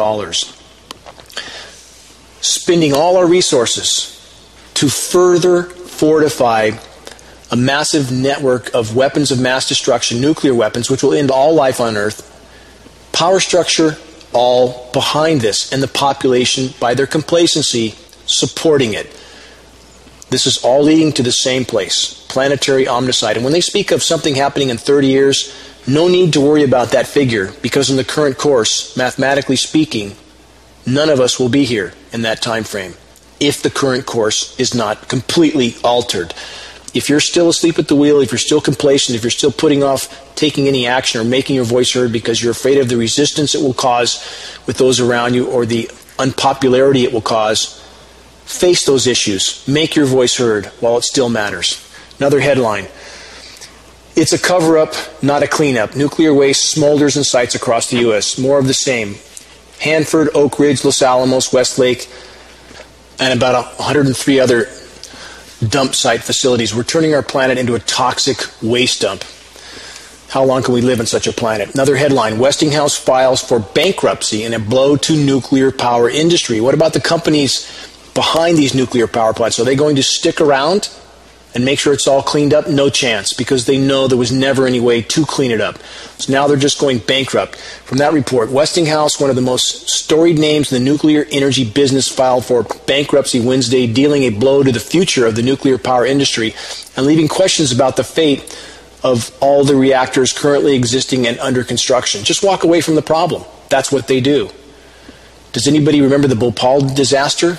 Spending all our resources to further fortify a massive network of weapons of mass destruction, nuclear weapons, which will end all life on Earth. Power structure all behind this, and the population, by their complacency, supporting it. This is all leading to the same place, planetary omnicide. And when they speak of something happening in 30 years, no need to worry about that figure, because in the current course, mathematically speaking, none of us will be here in that time frame if the current course is not completely altered. If you're still asleep at the wheel, if you're still complacent, if you're still putting off taking any action or making your voice heard because you're afraid of the resistance it will cause with those around you or the unpopularity it will cause, face those issues. Make your voice heard while it still matters. Another headline. It's a cover-up, not a cleanup. Nuclear waste smolders in sites across the U.S. More of the same. Hanford, Oak Ridge, Los Alamos, Westlake, and about 103 other dump site facilities. We're turning our planet into a toxic waste dump. How long can we live in such a planet? Another headline, Westinghouse files for bankruptcy in a blow to nuclear power industry. What about the companies behind these nuclear power plants? Are they going to stick around and make sure it's all cleaned up? No chance, because they know there was never any way to clean it up. So now they're just going bankrupt. From that report, Westinghouse, one of the most storied names in the nuclear energy business, filed for bankruptcy Wednesday, dealing a blow to the future of the nuclear power industry and leaving questions about the fate of all the reactors currently existing and under construction. Just walk away from the problem. That's what they do. Does anybody remember the Bhopal disaster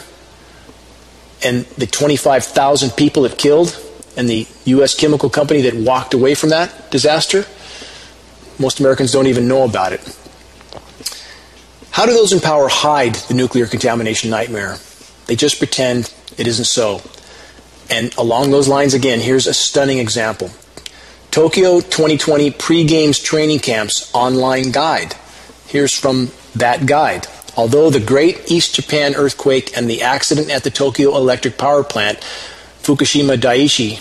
and the 25,000 people it killed and the U.S. chemical company that walked away from that disaster? Most Americans don't even know about it. How do those in power hide the nuclear contamination nightmare? They just pretend it isn't so. And along those lines, again, here's a stunning example. Tokyo 2020 pre-games training camps online guide. Here's from that guide. Although the Great East Japan earthquake and the accident at the Tokyo electric power plant, Fukushima Daiichi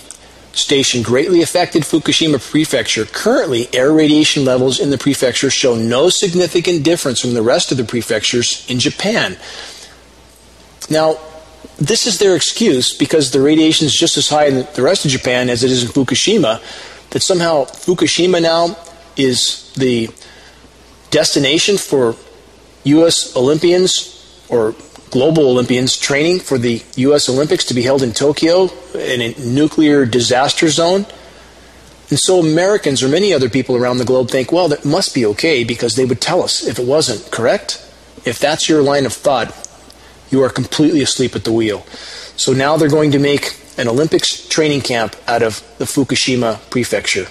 Station, greatly affected Fukushima Prefecture, currently air radiation levels in the prefecture show no significant difference from the rest of the prefectures in Japan. Now, this is their excuse, because the radiation is just as high in the rest of Japan as it is in Fukushima, that somehow Fukushima now is the destination for U.S. Olympians or global Olympians training for the U.S. Olympics to be held in Tokyo in a nuclear disaster zone. And so Americans or many other people around the globe think, well, that must be okay, because they would tell us if it wasn't, correct? If that's your line of thought, you are completely asleep at the wheel. So now they're going to make an Olympics training camp out of the Fukushima prefecture.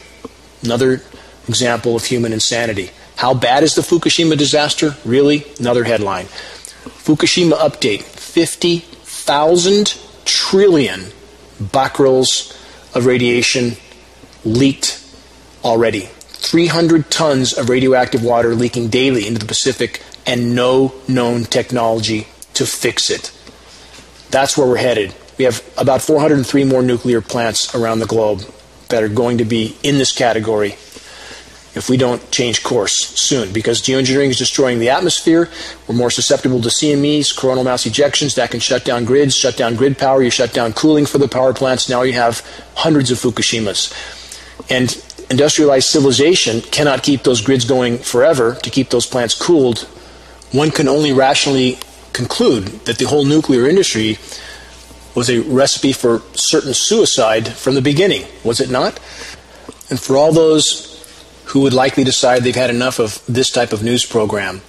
Another example of human insanity. How bad is the Fukushima disaster? Really? Another headline. Fukushima update. 50,000 trillion becquerels of radiation leaked already. 300 tons of radioactive water leaking daily into the Pacific, and no known technology to fix it. That's where we're headed. We have about 403 more nuclear plants around the globe that are going to be in this category if we don't change course soon, because geoengineering is destroying the atmosphere. We're more susceptible to CMEs, coronal mass ejections. That can shut down grids, shut down grid power. You shut down cooling for the power plants. Now you have hundreds of Fukushimas. And industrialized civilization cannot keep those grids going forever to keep those plants cooled. One can only rationally conclude that the whole nuclear industry was a recipe for certain suicide from the beginning, was it not? And for all those who would likely decide they've had enough of this type of news program,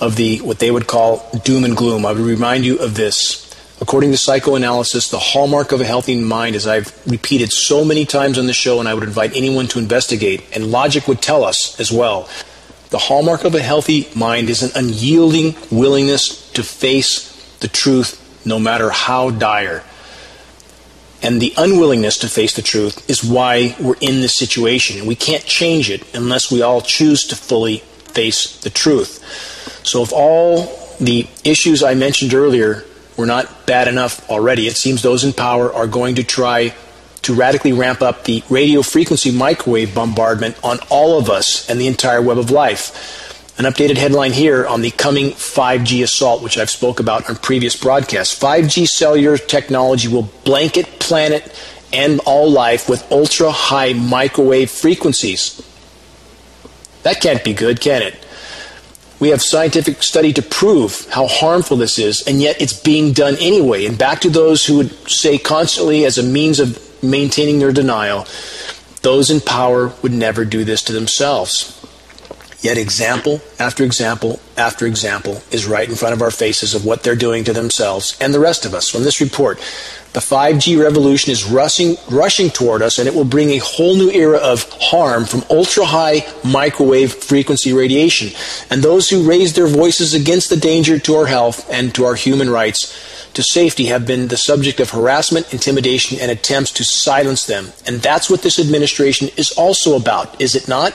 of the what they would call doom and gloom, I would remind you of this. According to psychoanalysis, the hallmark of a healthy mind, as I've repeated so many times on the show, and I would invite anyone to investigate, and logic would tell us as well, the hallmark of a healthy mind is an unyielding willingness to face the truth no matter how dire. And the unwillingness to face the truth is why we're in this situation. And we can't change it unless we all choose to fully face the truth. So if all the issues I mentioned earlier were not bad enough already, it seems those in power are going to try to radically ramp up the radio frequency microwave bombardment on all of us and the entire web of life. An updated headline here on the coming 5G assault, which I've spoke about on previous broadcasts. 5G cellular technology will blanket planet end all life with ultra-high microwave frequencies. That can't be good, can it? We have scientific study to prove how harmful this is, and yet it's being done anyway. And back to those who would say constantly, as a means of maintaining their denial, those in power would never do this to themselves. Yet example after example after example is right in front of our faces of what they're doing to themselves and the rest of us. From this report, the 5G revolution is rushing toward us, and it will bring a whole new era of harm from ultra-high microwave frequency radiation. And those who raise their voices against the danger to our health and to our human rights to safety have been the subject of harassment, intimidation, and attempts to silence them. And that's what this administration is also about, is it not?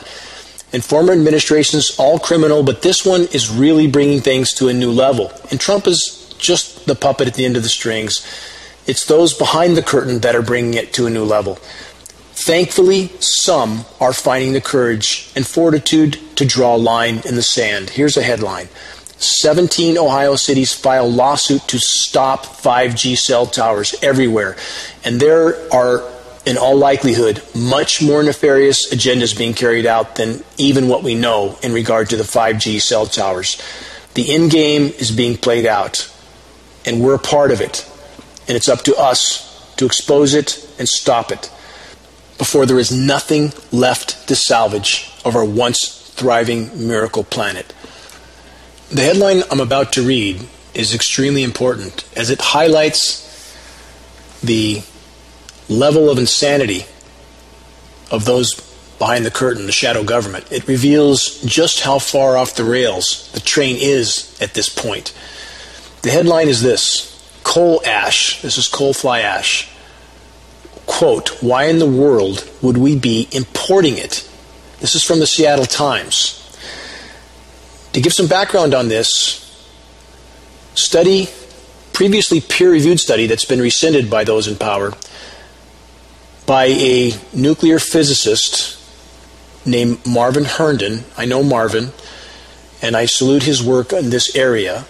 And former administrations, all criminal, but this one is really bringing things to a new level. And Trump is just the puppet at the end of the strings. It's those behind the curtain that are bringing it to a new level. Thankfully, some are finding the courage and fortitude to draw a line in the sand. Here's a headline. 17 Ohio cities file lawsuit to stop 5G cell towers everywhere. And there are, in all likelihood, much more nefarious agendas being carried out than even what we know in regard to the 5G cell towers. The end game is being played out, and we're a part of it. And it's up to us to expose it and stop it before there is nothing left to salvage of our once thriving miracle planet. The headline I'm about to read is extremely important as it highlights the level of insanity of those behind the curtain, the shadow government. It reveals just how far off the rails the train is at this point. The headline is this: coal ash. This is coal fly ash. Quote, why in the world would we be importing it? This is from the Seattle Times. To give some background on this study, previously peer-reviewed study that's been rescinded by those in power, by a nuclear physicist named Marvin Herndon. I know Marvin, and I salute his work in this area.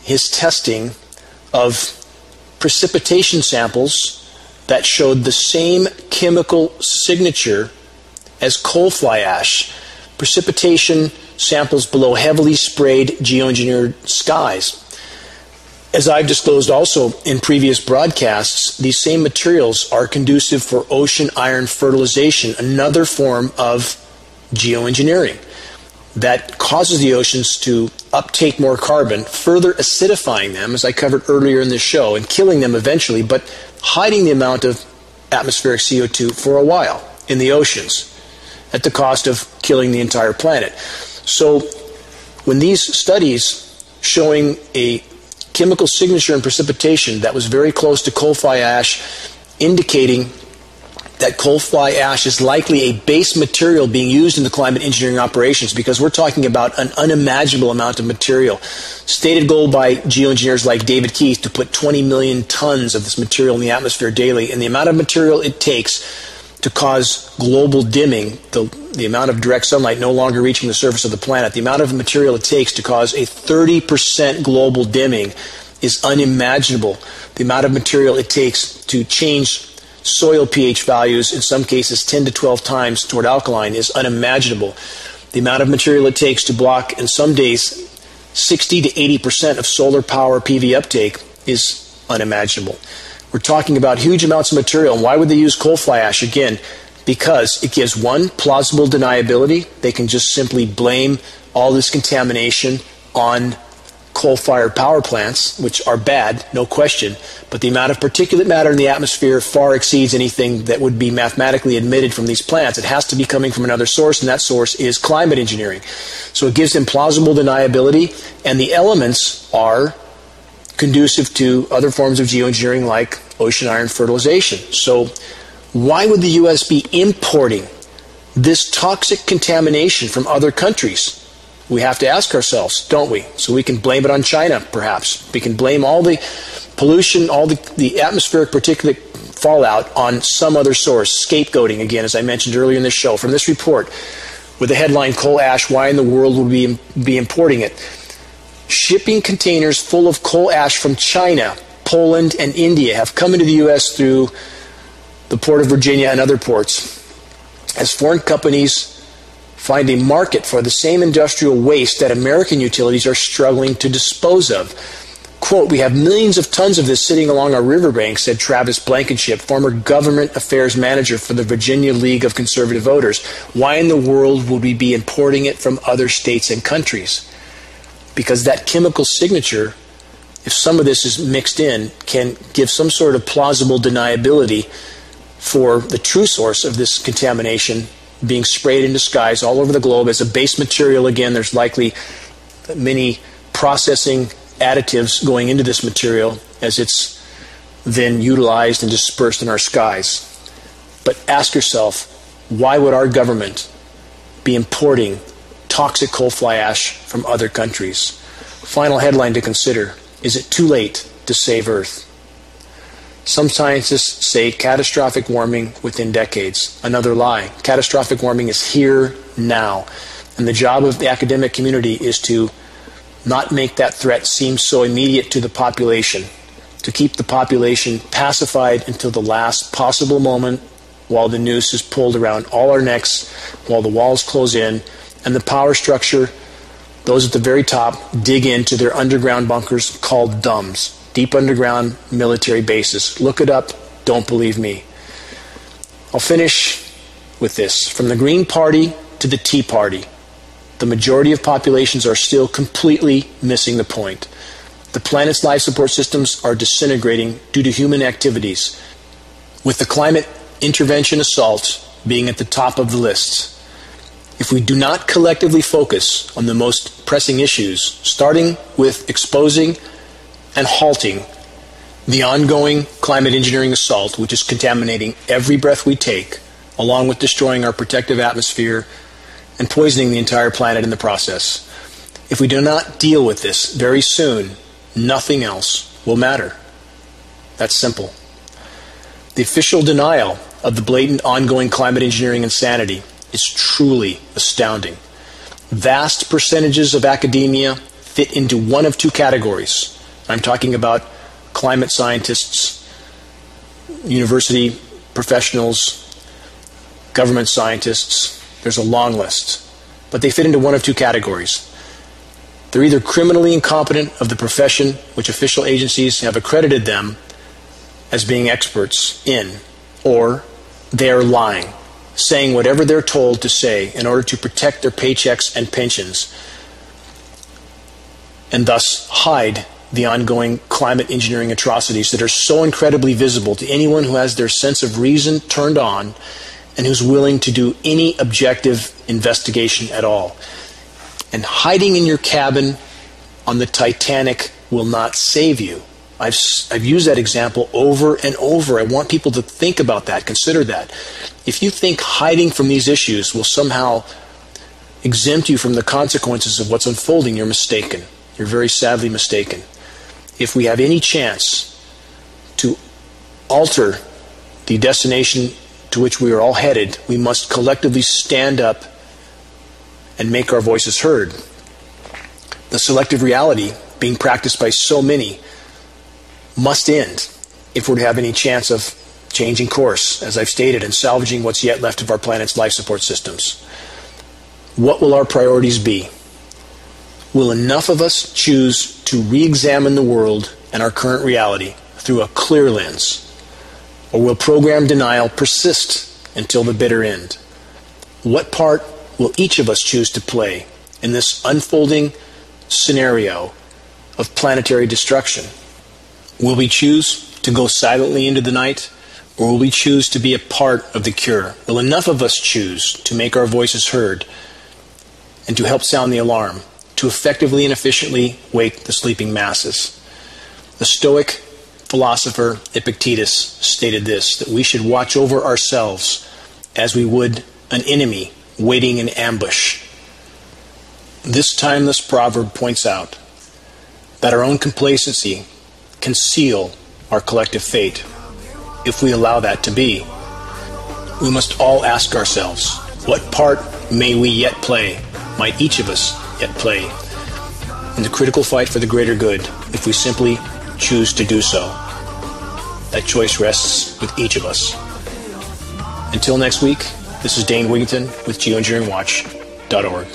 His testing of precipitation samples that showed the same chemical signature as coal fly ash, precipitation samples below heavily sprayed geoengineered skies. As I've disclosed also in previous broadcasts, these same materials are conducive for ocean iron fertilization, another form of geoengineering that causes the oceans to uptake more carbon, further acidifying them, as I covered earlier in this show, and killing them eventually, but hiding the amount of atmospheric CO2 for a while in the oceans at the cost of killing the entire planet. So when these studies showing a chemical signature in precipitation that was very close to coal fly ash, indicating that coal fly ash is likely a base material being used in the climate engineering operations, because we're talking about an unimaginable amount of material. Stated goal by geoengineers like David Keith to put 20 million tons of this material in the atmosphere daily, and the amount of material it takes to cause global dimming, the amount of direct sunlight no longer reaching the surface of the planet, the amount of material it takes to cause a 30% global dimming is unimaginable. The amount of material it takes to change soil pH values, in some cases 10 to 12 times toward alkaline, is unimaginable. The amount of material it takes to block, in some days, 60 to 80% of solar power PV uptake is unimaginable. We're talking about huge amounts of material. And why would they use coal fly ash? Again, because it gives, one, plausible deniability. They can just simply blame all this contamination on coal-fired power plants, which are bad, no question, but the amount of particulate matter in the atmosphere far exceeds anything that would be mathematically admitted from these plants. It has to be coming from another source, and that source is climate engineering. So it gives them plausible deniability, and the elements are conducive to other forms of geoengineering like ocean iron fertilization. So why would the U.S. be importing this toxic contamination from other countries? We have to ask ourselves, don't we? So we can blame it on China, perhaps. We can blame all the pollution, all the atmospheric particulate fallout on some other source. Scapegoating, again, as I mentioned earlier in this show. From this report, with the headline, Coal Ash, Why in the World Would we be Importing It? Shipping containers full of coal ash from China, Poland, and India have come into the U.S. through the Port of Virginia and other ports, as foreign companies find a market for the same industrial waste that American utilities are struggling to dispose of. Quote, "We have millions of tons of this sitting along our riverbanks," said Travis Blankenship, former government affairs manager for the Virginia League of Conservative Voters. "Why in the world would we be importing it from other states and countries?" Because that chemical signature, if some of this is mixed in, can give some sort of plausible deniability for the true source of this contamination being sprayed into skies all over the globe as a base material. Again, there's likely many processing additives going into this material as it's then utilized and dispersed in our skies. But ask yourself, why would our government be importing toxic coal fly ash from other countries? Final headline to consider: is it too late to save Earth? Some scientists say catastrophic warming within decades. Another lie. Catastrophic warming is here now. And the job of the academic community is to not make that threat seem so immediate to the population, to keep the population pacified until the last possible moment while the noose is pulled around all our necks, while the walls close in, and the power structure, those at the very top, dig into their underground bunkers called DUMBs. Deep underground military bases. Look it up. Don't believe me. I'll finish with this. From the Green Party to the Tea Party, the majority of populations are still completely missing the point. The planet's life support systems are disintegrating due to human activities, with the climate intervention assault being at the top of the list. If we do not collectively focus on the most pressing issues, starting with exposing and halting the ongoing climate engineering assault, which is contaminating every breath we take, along with destroying our protective atmosphere and poisoning the entire planet in the process. If we do not deal with this very soon, nothing else will matter. That's simple. The official denial of the blatant ongoing climate engineering insanity is truly astounding. Vast percentages of academia fit into one of two categories. I'm talking about climate scientists, university professionals, government scientists. There's a long list. But they fit into one of two categories. They're either criminally incompetent of the profession, which official agencies have accredited them as being experts in, or they're lying, saying whatever they're told to say in order to protect their paychecks and pensions, and thus hide the ongoing climate engineering atrocities that are so incredibly visible to anyone who has their sense of reason turned on and who's willing to do any objective investigation at all. And hiding in your cabin on the Titanic will not save you. I've used that example over and over. I want people to think about that, consider that. If you think hiding from these issues will somehow exempt you from the consequences of what's unfolding, you're mistaken. You're very sadly mistaken. If we have any chance to alter the destination to which we are all headed, we must collectively stand up and make our voices heard. The selective reality being practiced by so many must end if we're to have any chance of changing course, as I've stated, and salvaging what's yet left of our planet's life support systems. What will our priorities be? Will enough of us choose to re-examine the world and our current reality through a clear lens? Or will program denial persist until the bitter end? What part will each of us choose to play in this unfolding scenario of planetary destruction? Will we choose to go silently into the night, or will we choose to be a part of the cure? Will enough of us choose to make our voices heard and to help sound the alarm, to effectively and efficiently wake the sleeping masses? The Stoic philosopher Epictetus stated this, that we should watch over ourselves as we would an enemy waiting in ambush. This timeless proverb points out that our own complacency can seal our collective fate if we allow that to be. We must all ask ourselves, what part may we yet play, might each of us yet play, in the critical fight for the greater good, if we simply choose to do so? That choice rests with each of us. Until next week, this is Dane Wigington with GeoEngineeringWatch.org.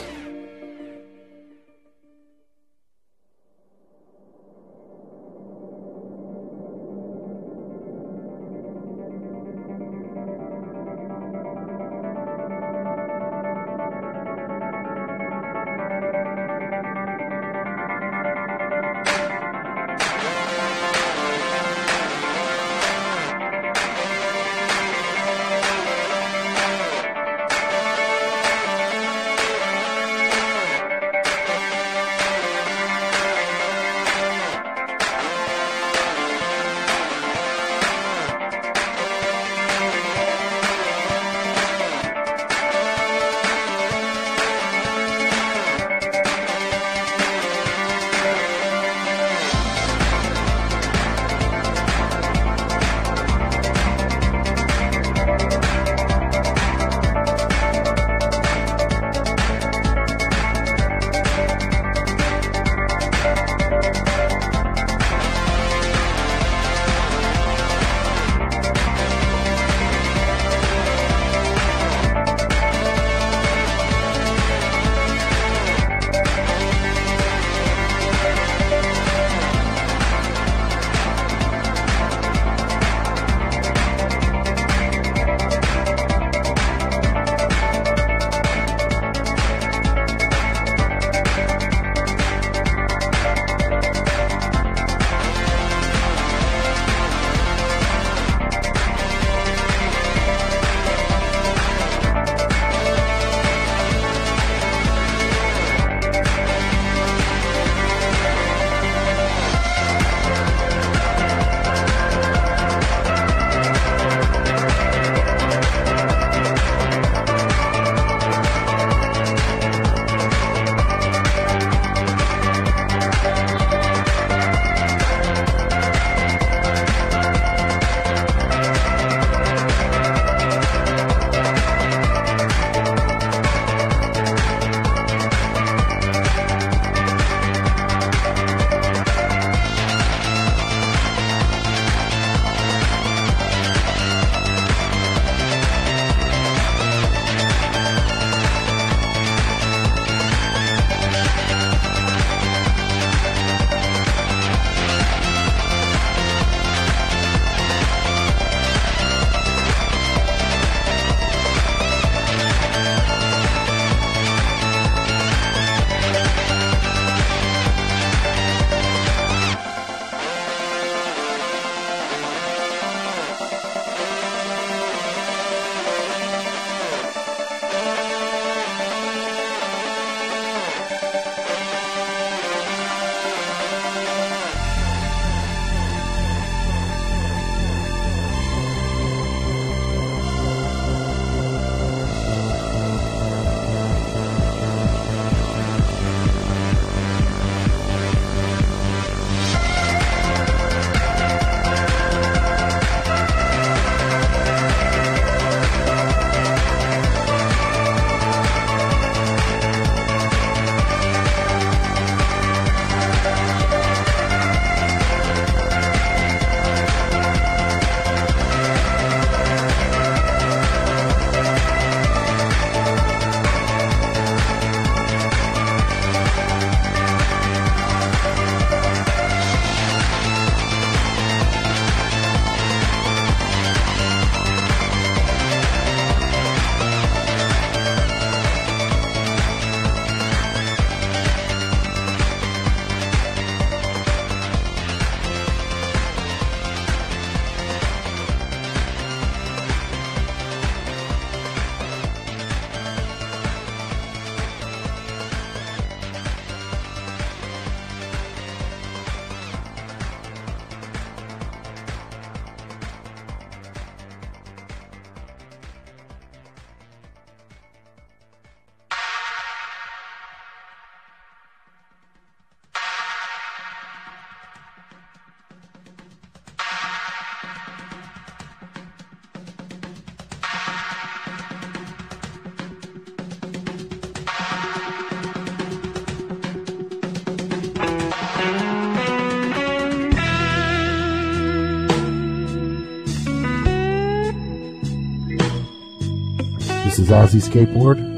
This is Ozzy Skateboard.